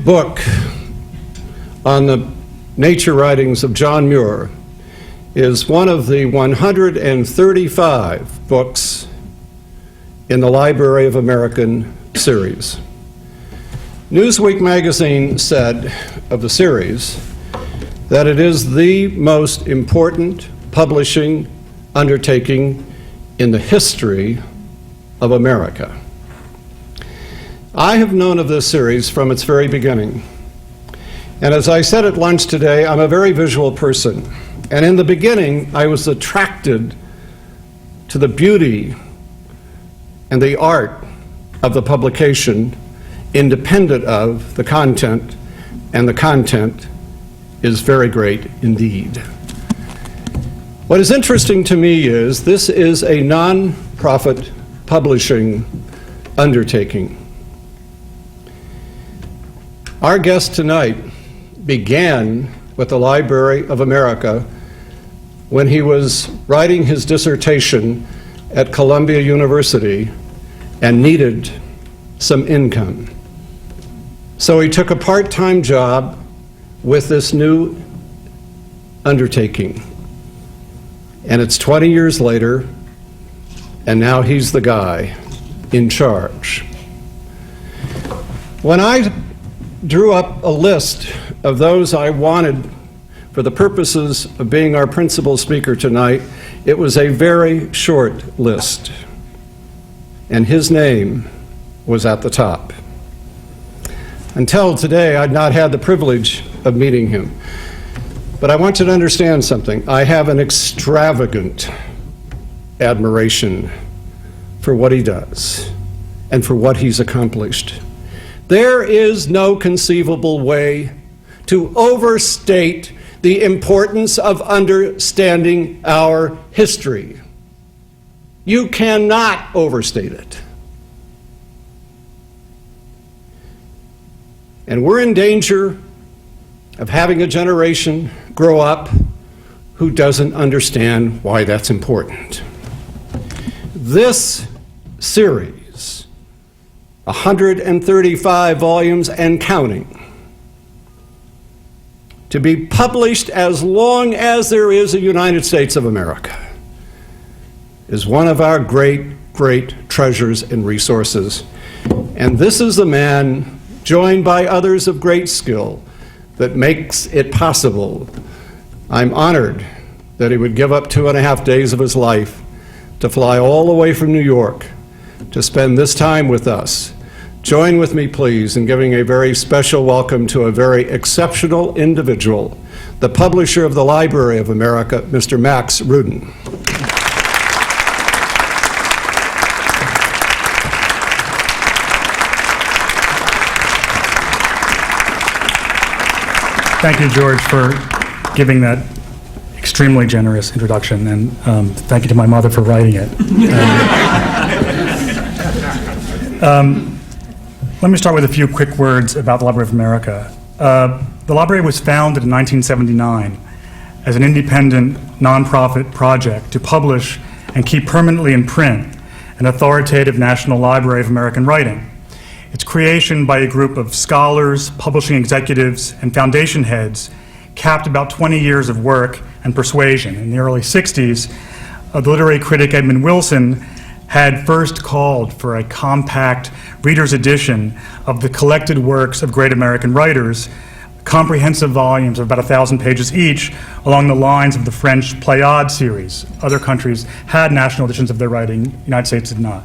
book on the nature writings of John Muir is one of the 135 books in the Library of American series. Newsweek magazine said of the series that it is the most important publishing undertaking in the history of America. I have known of this series from its very beginning. And as I said at lunch today, I'm a very visual person. And in the beginning, I was attracted to the beauty and the art of the publication, independent of the content, and the content is very great indeed. What is interesting to me is this is a non-profit publishing undertaking. Our guest tonight began with the Library of America when he was writing his dissertation at Columbia University and needed some income. So he took a part-time job with this new undertaking. And it's 20 years later, and now he's the guy in charge. When I drew up a list of those I wanted for the purposes of being our principal speaker tonight, it was a very short list, and his name was at the top. Until today, I'd not had the privilege of meeting him. But I want you to understand something. I have an extravagant admiration for what he does and for what he's accomplished. There is no conceivable way to overstate the importance of understanding our history. You cannot overstate it. And we're in danger of having a generation grow up who doesn't understand why that's important. This series, 135 volumes and counting, to be published as long as there is a United States of America, is one of our great, great treasures and resources. And this is the man, joined by others of great skill, that makes it possible. I'm honored that he would give up 2.5 days of his life to fly all the way from New York to spend this time with us. Join with me, please, in giving a very special welcome to a very exceptional individual, the publisher of the Library of America, Mr. Max Rudin. Thank you, George, for giving that extremely generous introduction, and thank you to my mother for writing it. Let me start with a few quick words about the Library of America. The library was founded in 1979 as an independent, nonprofit project to publish and keep permanently in print an authoritative National Library of American Writing. Its creation by a group of scholars, publishing executives, and foundation heads capped about 20 years of work and persuasion. In the early 60s, the literary critic Edmund Wilson had first called for a compact reader's edition of the collected works of great American writers, comprehensive volumes of about 1,000 pages each, along the lines of the French Pléiade series. Other countries had national editions of their writing, the United States did not.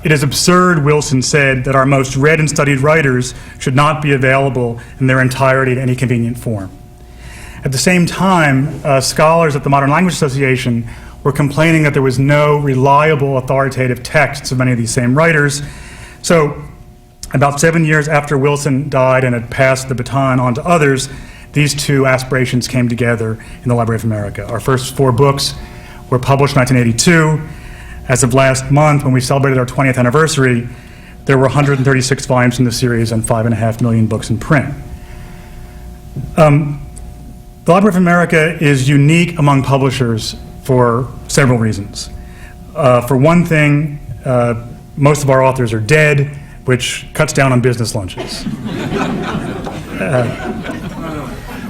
It is absurd, Wilson said, that our most read and studied writers should not be available in their entirety in any convenient form. At the same time, scholars at the Modern Language Association were complaining that there was no reliable, authoritative texts of many of these same writers. So, about 7 years after Wilson died and had passed the baton on to others, these two aspirations came together in the Library of America. Our first 4 books were published in 1982. As of last month, when we celebrated our 20th anniversary, there were 136 volumes in the series and 5.5 million books in print. The Library of America is unique among publishers for several reasons. For one thing, most of our authors are dead. which cuts down on business lunches.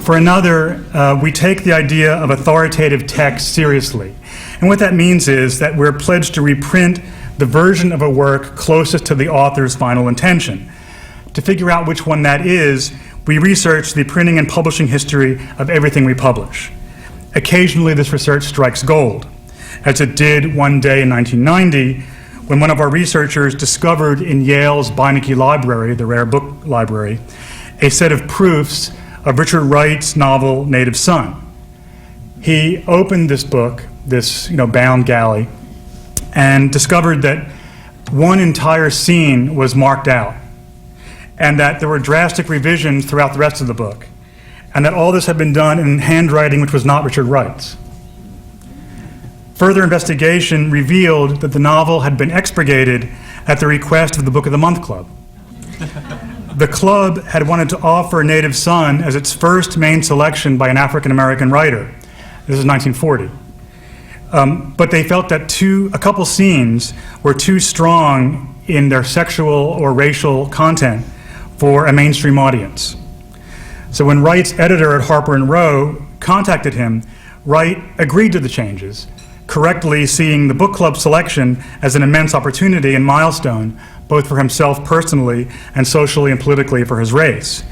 For another, we take the idea of authoritative text seriously. And what that means is that we're pledged to reprint the version of a work closest to the author's final intention. To figure out which one that is, we research the printing and publishing history of everything we publish. Occasionally, this research strikes gold, as it did one day in 1990, when one of our researchers discovered in Yale's Beinecke Library, the rare book library, a set of proofs of Richard Wright's novel Native Son. He opened this book, this bound galley, and discovered that one entire scene was marked out, and that there were drastic revisions throughout the rest of the book, and that all this had been done in handwriting which was not Richard Wright's. Further investigation revealed that the novel had been expurgated at the request of the Book of the Month Club. The club had wanted to offer Native Son as its first main selection by an African-American writer. This is 1940. But they felt that a couple scenes were too strong in their sexual or racial content for a mainstream audience. So when Wright's editor at Harper & Row contacted him, Wright agreed to the changes, correctly seeing the book club selection as an immense opportunity and milestone, both for himself personally and socially and politically for his race.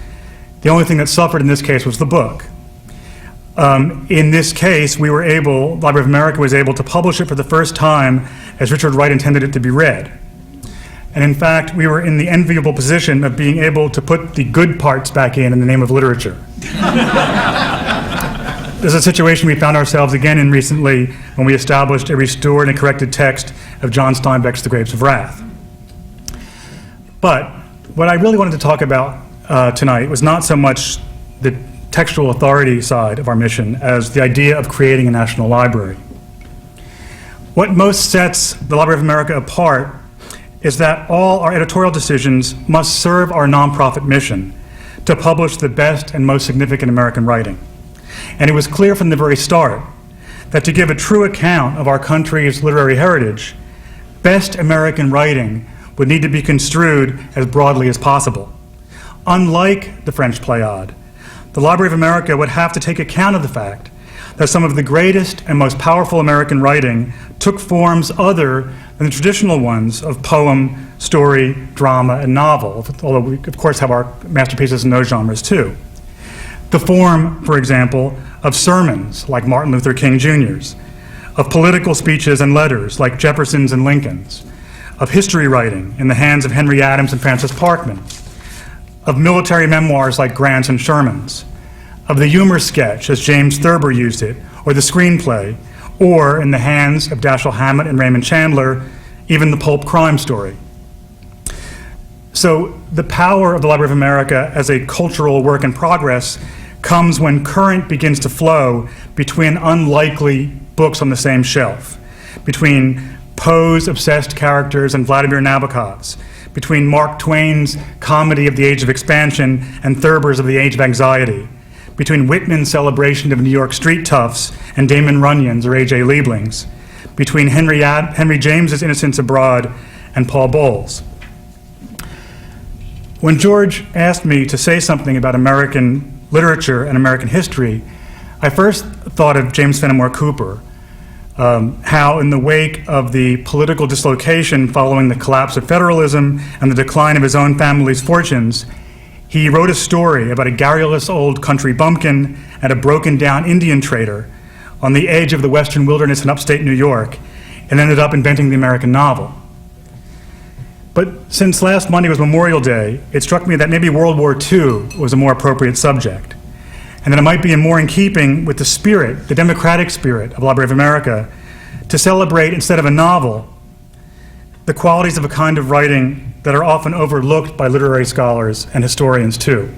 The only thing that suffered in this case was the book. In this case, the Library of America was able to publish it for the first time as Richard Wright intended it to be read. And in fact, we were in the enviable position of being able to put the good parts back in the name of literature. There's a situation we found ourselves again in recently when we established a restored and corrected text of John Steinbeck's The Grapes of Wrath. But what I really wanted to talk about tonight was not so much the textual authority side of our mission as the idea of creating a national library. What most sets the Library of America apart is that all our editorial decisions must serve our nonprofit mission to publish the best and most significant American writing. And it was clear from the very start that to give a true account of our country's literary heritage, best American writing would need to be construed as broadly as possible. Unlike the French Pléiade, the Library of America would have to take account of the fact that some of the greatest and most powerful American writing took forms other than the traditional ones of poem, story, drama, and novel, although we, of course, have our masterpieces in those genres too. The form, for example, of sermons like Martin Luther King Jr.'s, of political speeches and letters like Jefferson's and Lincoln's, of history writing in the hands of Henry Adams and Francis Parkman, of military memoirs like Grant's and Sherman's, of the humor sketch as James Thurber used it, or the screenplay, or in the hands of Dashiell Hammett and Raymond Chandler, even the pulp crime story. So the power of the Library of America as a cultural work in progress comes when current begins to flow between unlikely books on the same shelf, between Poe's obsessed characters and Vladimir Nabokov's, between Mark Twain's comedy of the Age of Expansion and Thurber's of the Age of Anxiety, between Whitman's celebration of New York street toughs and Damon Runyon's or A.J. Liebling's, between Henry James's Innocents Abroad and Paul Bowles. When George asked me to say something about American literature and American history, I first thought of James Fenimore Cooper, how in the wake of the political dislocation following the collapse of federalism and the decline of his own family's fortunes, he wrote a story about a garrulous old country bumpkin and a broken-down Indian trader on the edge of the western wilderness in upstate New York, and ended up inventing the American novel. But since last Monday was Memorial Day, it struck me that maybe World War II was a more appropriate subject, and that it might be more in keeping with the spirit, the democratic spirit of the Library of America, to celebrate, instead of a novel, the qualities of a kind of writing that are often overlooked by literary scholars and historians too.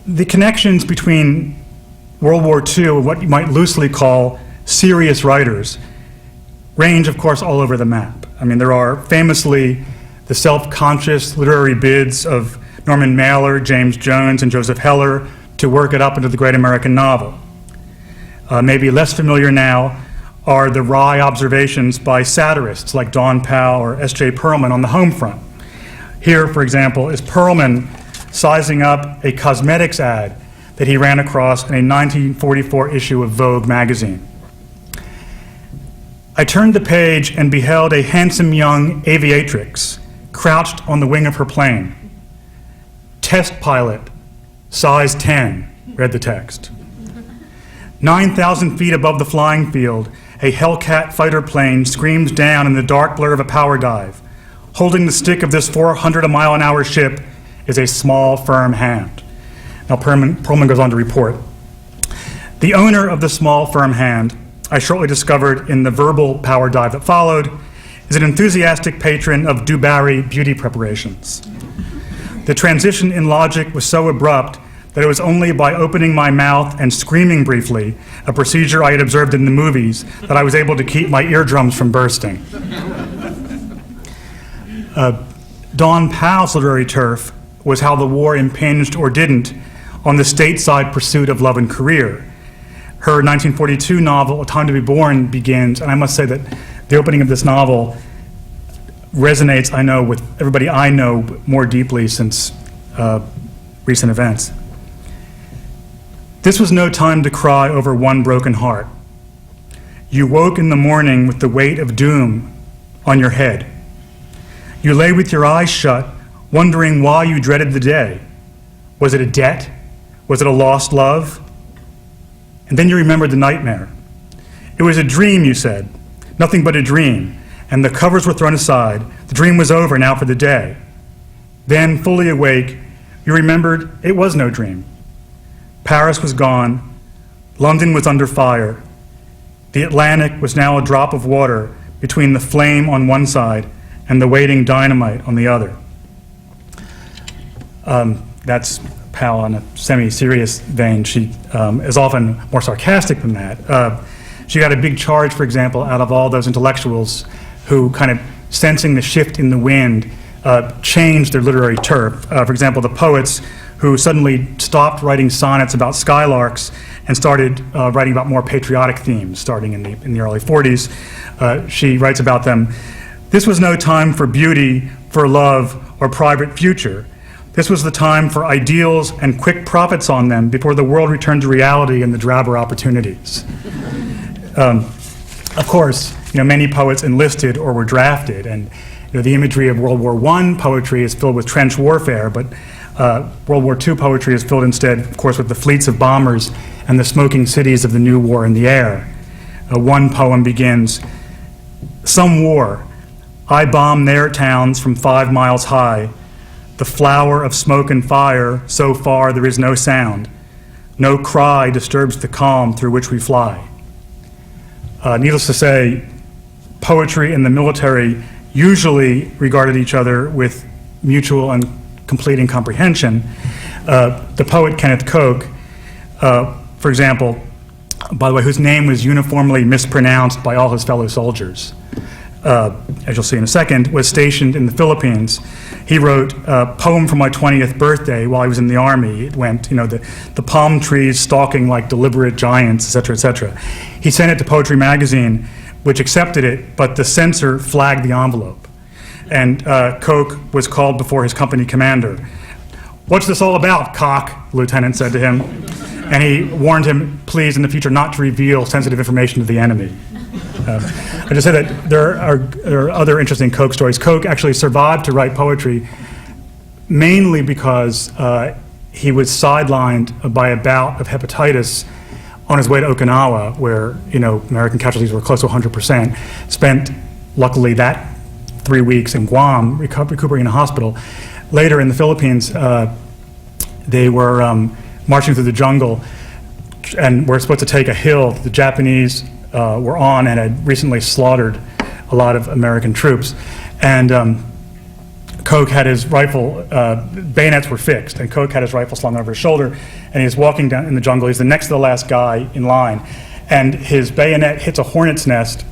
The connections between World War II and what you might loosely call serious writers range, of course, all over the map. I mean, there are famously the self-conscious literary bids of Norman Mailer, James Jones, and Joseph Heller to work it up into the great American novel. Maybe less familiar now are the wry observations by satirists like Don Powell or S.J. Perlman on the home front. Here, for example, is Perlman sizing up a cosmetics ad that he ran across in a 1944 issue of Vogue magazine. I turned the page and beheld a handsome young aviatrix crouched on the wing of her plane. Test pilot, size 10, read the text. 9,000 feet above the flying field, a Hellcat fighter plane screams down in the dark blur of a power dive. Holding the stick of this 400-mile-an-hour ship is a small, firm hand. Now, Perlman goes on to report, the owner of the small, firm hand, I shortly discovered in the verbal power dive that followed, is an enthusiastic patron of Dubarry beauty preparations. The transition in logic was so abrupt that it was only by opening my mouth and screaming briefly, a procedure I had observed in the movies, that I was able to keep my eardrums from bursting. Don Powell's literary turf was how the war impinged or didn't on the stateside pursuit of love and career. Her 1942 novel, A Time to Be Born, begins, and I must say that the opening of this novel resonates, I know, with everybody I know more deeply since recent events. This was no time to cry over one broken heart. You woke in the morning with the weight of doom on your head. You lay with your eyes shut, wondering why you dreaded the day. Was it a debt? Was it a lost love? And then you remembered the nightmare. It was a dream, you said, nothing but a dream, and the covers were thrown aside. The dream was over now for the day. Then, fully awake, you remembered it was no dream. Paris was gone. London was under fire. The Atlantic was now a drop of water between the flame on one side and the waiting dynamite on the other. That's Powell in a semi-serious vein. She is often more sarcastic than that. She got a big charge, for example, out of all those intellectuals who, kind of sensing the shift in the wind, changed their literary turf. For example, the poets who suddenly stopped writing sonnets about skylarks and started writing about more patriotic themes, starting in the early 40s. She writes about them, "This was no time for beauty, for love, or private future. This was the time for ideals and quick profits on them before the world returned to reality and the drabber opportunities." Of course, many poets enlisted or were drafted, and the imagery of World War I poetry is filled with trench warfare, but World War II poetry is filled instead, of course, with the fleets of bombers and the smoking cities of the new war in the air. One poem begins, "Some war, I bomb their towns from 5 miles high. The flower of smoke and fire, so far there is no sound. No cry disturbs the calm through which we fly." Needless to say, poetry and the military usually regarded each other with mutual and complete incomprehension. The poet Kenneth Koch, for example, by the way, whose name was uniformly mispronounced by all his fellow soldiers, as you'll see in a second, was stationed in the Philippines. He wrote a poem for my 20th birthday while he was in the army. It went, the palm trees stalking like deliberate giants, et cetera, et cetera. He sent it to Poetry Magazine, which accepted it, but the censor flagged the envelope. And Koch was called before his company commander. "What's this all about, Koch?" the lieutenant said to him. And he warned him, please, in the future, not to reveal sensitive information to the enemy. I just say that there are other interesting Koch stories. Koch actually survived to write poetry mainly because he was sidelined by a bout of hepatitis on his way to Okinawa, where American casualties were close to 100%. Spent, luckily, that 3 weeks in Guam recuperating in a hospital. Later in the Philippines, they were marching through the jungle and were supposed to take a hill that the Japanese were on and had recently slaughtered a lot of American troops. And Koch had his rifle, bayonets were fixed, and Koch had his rifle slung over his shoulder, and he's walking down in the jungle. He's the next to the last guy in line, and his bayonet hits a hornet's nest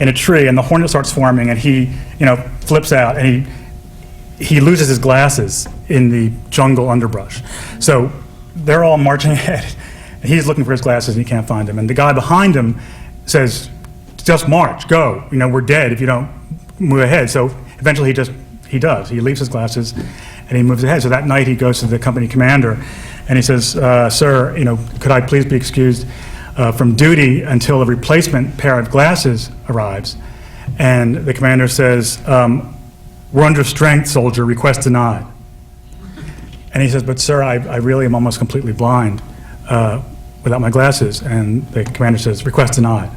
in a tree, and the hornet starts forming, and he, flips out, and he loses his glasses in the jungle underbrush. So they're all marching ahead, and he's looking for his glasses, and he can't find them. And the guy behind him says just march, go. We're dead if you don't move ahead. So eventually he does. He leaves his glasses and he moves ahead. So that night he goes to the company commander and he says, sir, could I please be excused from duty until a replacement pair of glasses arrives? And the commander says, we're under strength, soldier, request denied. And he says, but sir, I really am almost completely blind without my glasses. And the commander says, request denied.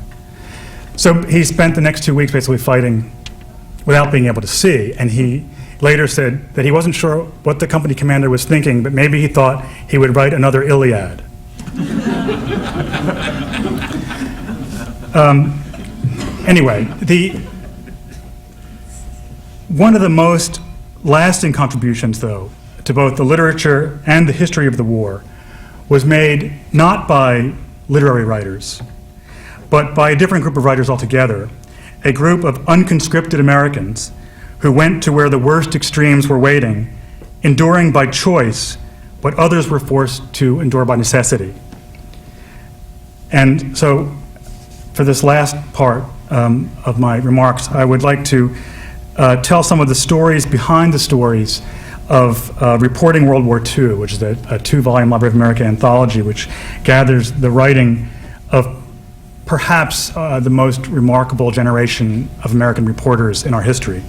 So he spent the next 2 weeks basically fighting without being able to see. And he later said that he wasn't sure what the company commander was thinking, but maybe he thought he would write another Iliad. Anyway, one of the most lasting contributions, though, to both the literature and the history of the war was made not by literary writers, but by a different group of writers altogether, a group of unconscripted Americans who went to where the worst extremes were waiting, enduring by choice what others were forced to endure by necessity. And so, for this last part of my remarks, I would like to tell some of the stories behind the stories of Reporting World War II, which is a 2-volume Library of America anthology, which gathers the writing of perhaps the most remarkable generation of American reporters in our history.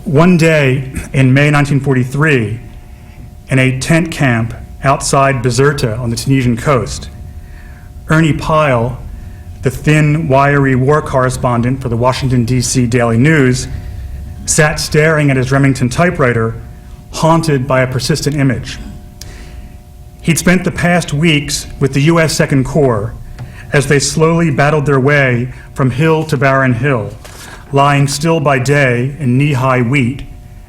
One day in May 1943, in a tent camp outside Bizerta on the Tunisian coast, Ernie Pyle, the thin, wiry war correspondent for the Washington, D.C. Daily News, sat staring at his Remington typewriter, haunted by a persistent image. He'd spent the past weeks with the U.S. Second Corps as they slowly battled their way from hill to barren hill, lying still by day in knee-high wheat,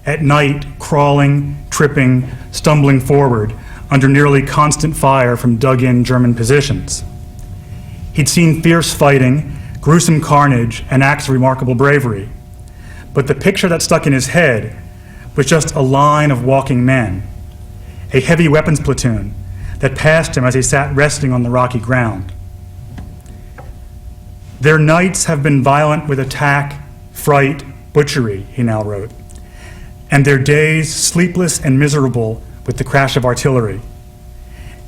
at night crawling, tripping, stumbling forward under nearly constant fire from dug-in German positions. He'd seen fierce fighting, gruesome carnage, and acts of remarkable bravery. But the picture that stuck in his head was just a line of walking men, a heavy weapons platoon that passed him as he sat resting on the rocky ground. Their nights have been violent with attack, fright, butchery, he now wrote, and their days sleepless and miserable with the crash of artillery.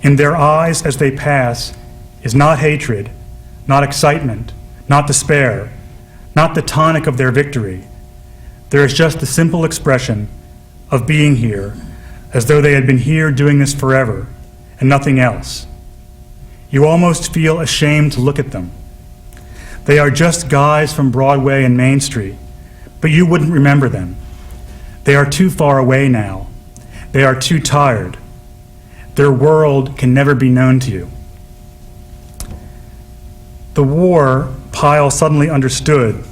In their eyes as they pass is not hatred, not excitement, not despair, not the tonic of their victory. There is just the simple expression of being here, as though they had been here doing this forever, and nothing else. You almost feel ashamed to look at them. They are just guys from Broadway and Main Street, but you wouldn't remember them. They are too far away now. They are too tired. Their world can never be known to you. The war, Pyle suddenly understood,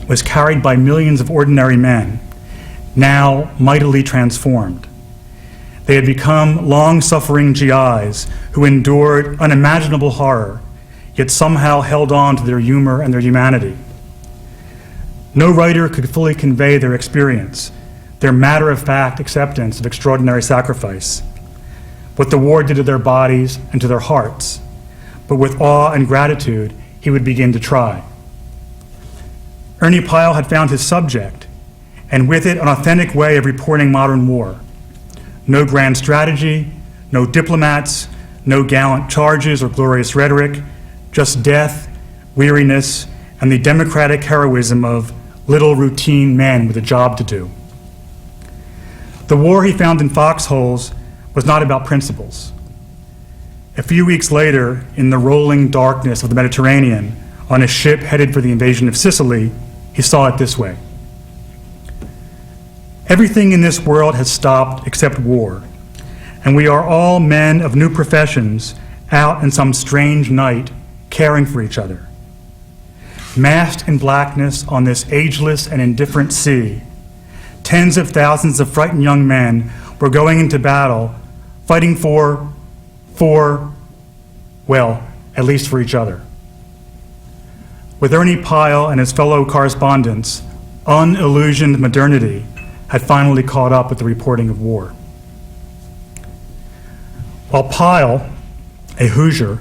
was carried by millions of ordinary men, now mightily transformed. They had become long-suffering GIs who endured unimaginable horror, yet somehow held on to their humor and their humanity. No writer could fully convey their experience, their matter-of-fact acceptance of extraordinary sacrifice, what the war did to their bodies and to their hearts, but with awe and gratitude, he would begin to try. Ernie Pyle had found his subject, and with it an authentic way of reporting modern war. No grand strategy, no diplomats, no gallant charges or glorious rhetoric, just death, weariness, and the democratic heroism of little routine men with a job to do. The war he found in foxholes was not about principles. A few weeks later, in the rolling darkness of the Mediterranean, on a ship headed for the invasion of Sicily, he saw it this way. Everything in this world has stopped except war, and we are all men of new professions out in some strange night caring for each other. Masked in blackness on this ageless and indifferent sea, tens of thousands of frightened young men were going into battle, fighting well, at least for each other. With Ernie Pyle and his fellow correspondents, unillusioned modernity had finally caught up with the reporting of war. While Pyle, a Hoosier,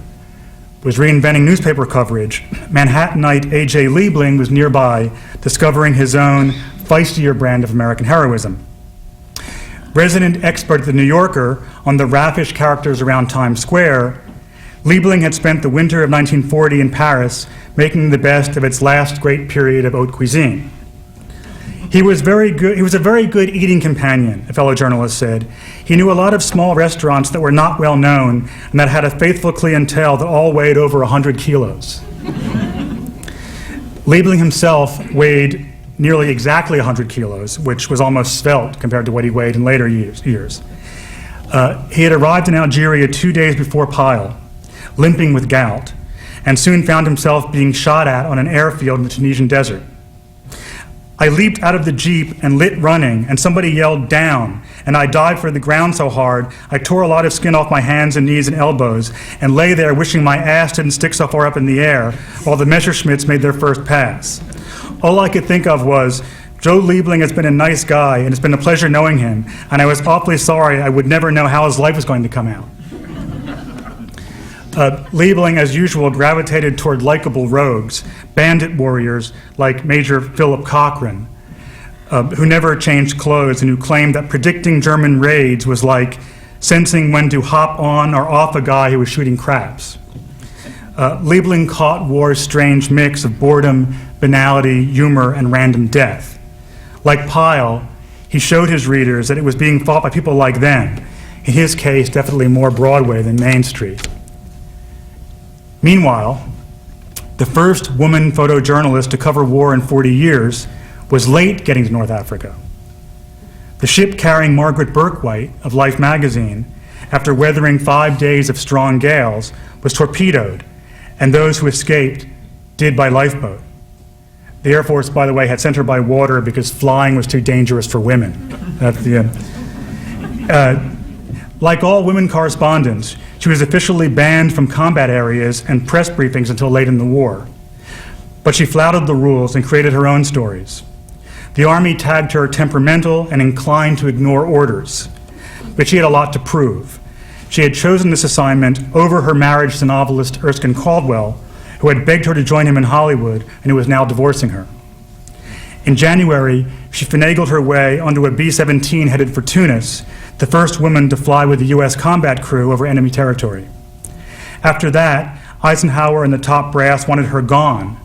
was reinventing newspaper coverage, Manhattanite A.J. Liebling was nearby, discovering his own feistier brand of American heroism. Resident expert at The New Yorker on the raffish characters around Times Square, Liebling had spent the winter of 1940 in Paris making the best of its last great period of haute cuisine. He was a very good eating companion, a fellow journalist said. He knew a lot of small restaurants that were not well known and that had a faithful clientele that all weighed over 100 kilos. Liebling himself weighed nearly exactly 100 kilos, which was almost svelte compared to what he weighed in later years. He had arrived in Algeria 2 days before Pyle, limping with gout, and soon found himself being shot at on an airfield in the Tunisian desert. I leaped out of the Jeep and lit running, and somebody yelled, "Down," and I dived for the ground so hard, I tore a lot of skin off my hands and knees and elbows, and lay there wishing my ass didn't stick so far up in the air, while the Messerschmitts made their first pass. All I could think of was, Joe Liebling has been a nice guy, and it's been a pleasure knowing him, and I was awfully sorry I would never know how his life was going to come out. Liebling, as usual, gravitated toward likable rogues, bandit warriors like Major Philip Cochrane, who never changed clothes and who claimed that predicting German raids was like sensing when to hop on or off a guy who was shooting craps. Liebling caught war's strange mix of boredom, banality, humor, and random death. Like Pyle, he showed his readers that it was being fought by people like them, in his case, definitely more Broadway than Main Street. Meanwhile, the first woman photojournalist to cover war in 40 years was late getting to North Africa. The ship carrying Margaret Berkwhite of Life magazine, after weathering 5 days of strong gales, was torpedoed, and those who escaped did by lifeboat. The Air Force, by the way, had sent her by water because flying was too dangerous for women. Like all women correspondents, she was officially banned from combat areas and press briefings until late in the war. But she flouted the rules and created her own stories. The Army tagged her temperamental and inclined to ignore orders, but she had a lot to prove. She had chosen this assignment over her marriage to novelist Erskine Caldwell, who had begged her to join him in Hollywood and who was now divorcing her. In January, she finagled her way onto a B-17 headed for Tunis, the first woman to fly with the U.S. combat crew over enemy territory. After that, Eisenhower and the top brass wanted her gone,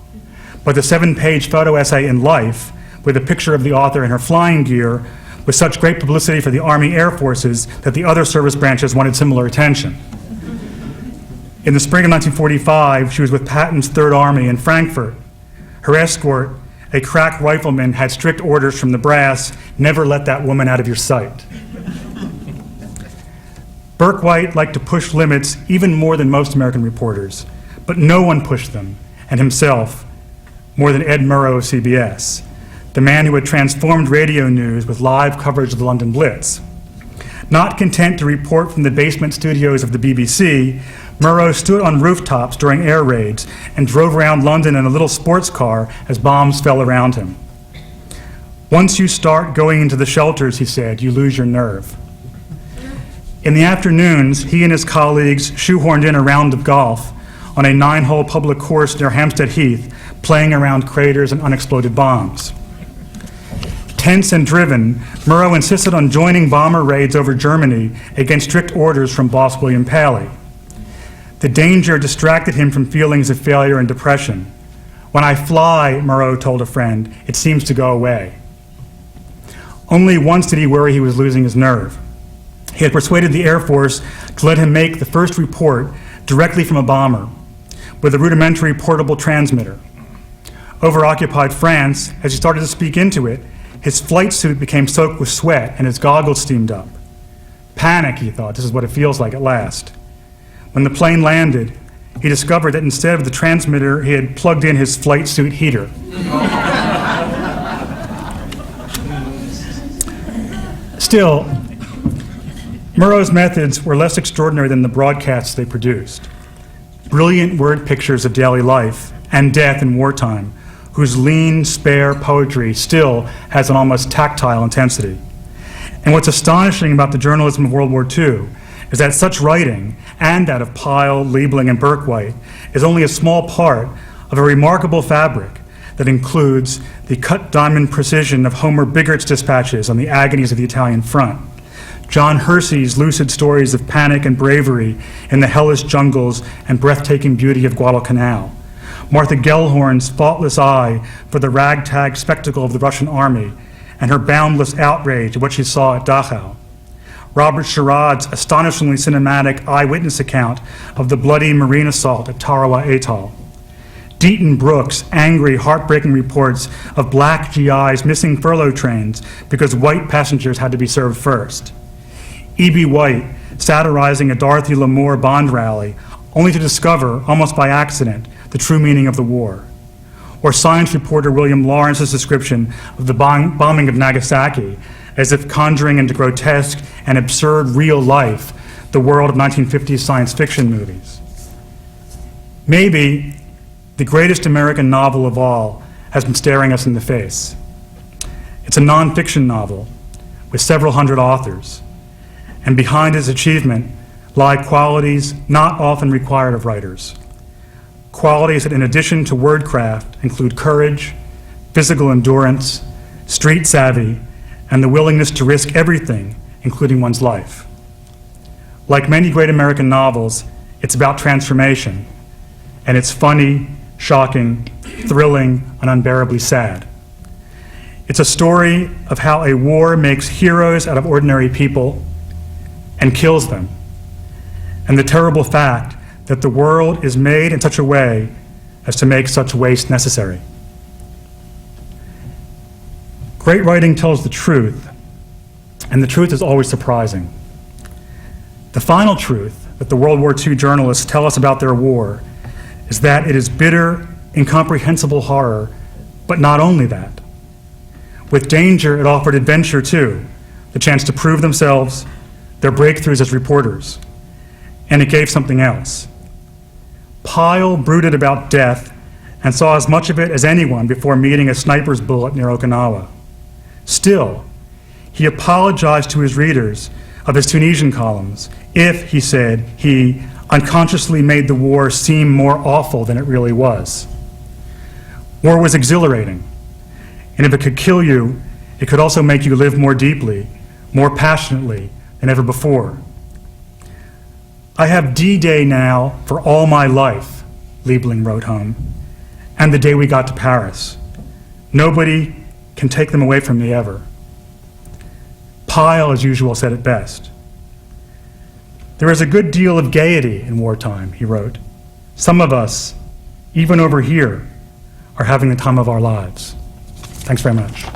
but the 7-page photo essay in Life, with a picture of the author in her flying gear, was such great publicity for the Army Air Forces that the other service branches wanted similar attention. In the spring of 1945, she was with Patton's Third Army in Frankfurt. Her escort, a crack rifleman, had strict orders from the brass, never let that woman out of your sight. Berkwhite liked to push limits even more than most American reporters, but no one pushed them, and himself, more than Ed Murrow of CBS, the man who had transformed radio news with live coverage of the London Blitz. Not content to report from the basement studios of the BBC, Murrow stood on rooftops during air raids and drove around London in a little sports car as bombs fell around him. Once you start going into the shelters, he said, you lose your nerve. In the afternoons, he and his colleagues shoehorned in a round of golf on a 9-hole public course near Hampstead Heath, playing around craters and unexploded bombs. Tense and driven, Murrow insisted on joining bomber raids over Germany against strict orders from boss William Paley. The danger distracted him from feelings of failure and depression. When I fly, Murrow told a friend, it seems to go away. Only once did he worry he was losing his nerve. He had persuaded the Air Force to let him make the first report directly from a bomber with a rudimentary portable transmitter. Over occupied France, as he started to speak into it, his flight suit became soaked with sweat and his goggles steamed up. Panic, he thought, this is what it feels like at last. When the plane landed, he discovered that instead of the transmitter, he had plugged in his flight suit heater. Still, Murrow's methods were less extraordinary than the broadcasts they produced. Brilliant word pictures of daily life and death in wartime, whose lean, spare poetry still has an almost tactile intensity. And what's astonishing about the journalism of World War II is that such writing, and that of Pyle, Liebling, and Berkwite, is only a small part of a remarkable fabric that includes the cut diamond precision of Homer Bigert's dispatches on the agonies of the Italian front, John Hersey's lucid stories of panic and bravery in the hellish jungles and breathtaking beauty of Guadalcanal, Martha Gellhorn's faultless eye for the ragtag spectacle of the Russian army, and her boundless outrage at what she saw at Dachau, Robert Sherrod's astonishingly cinematic eyewitness account of the bloody marine assault at Tarawa Atoll, Deaton Brooks' angry, heartbreaking reports of black GIs missing furlough trains because white passengers had to be served first, E.B. White satirizing a Dorothy Lamour Bond rally only to discover, almost by accident, the true meaning of the war, or science reporter William Lawrence's description of the bombing of Nagasaki as if conjuring into grotesque and absurd real life the world of 1950s science fiction movies. Maybe the greatest American novel of all has been staring us in the face. It's a nonfiction novel with several hundred authors, and behind its achievement lie qualities not often required of writers. Qualities that, in addition to wordcraft, include courage, physical endurance, street savvy, and the willingness to risk everything, including one's life. Like many great American novels, it's about transformation, and it's funny, shocking, thrilling, and unbearably sad. It's a story of how a war makes heroes out of ordinary people and kills them, and the terrible fact that the world is made in such a way as to make such waste necessary. Great writing tells the truth, and the truth is always surprising. The final truth that the World War II journalists tell us about their war is that it is bitter, incomprehensible horror, but not only that. With danger, it offered adventure too, the chance to prove themselves, their breakthroughs as reporters, and it gave something else. Pyle brooded about death and saw as much of it as anyone before meeting a sniper's bullet near Okinawa. Still, he apologized to his readers of his Tunisian columns if, he said, he unconsciously made the war seem more awful than it really was. War was exhilarating, and if it could kill you, it could also make you live more deeply, more passionately than ever before. I have D-Day now for all my life, Liebling wrote home, and the day we got to Paris. Nobody can take them away from me ever. Pyle, as usual, said it best. There is a good deal of gaiety in wartime, he wrote. Some of us, even over here, are having the time of our lives. Thanks very much.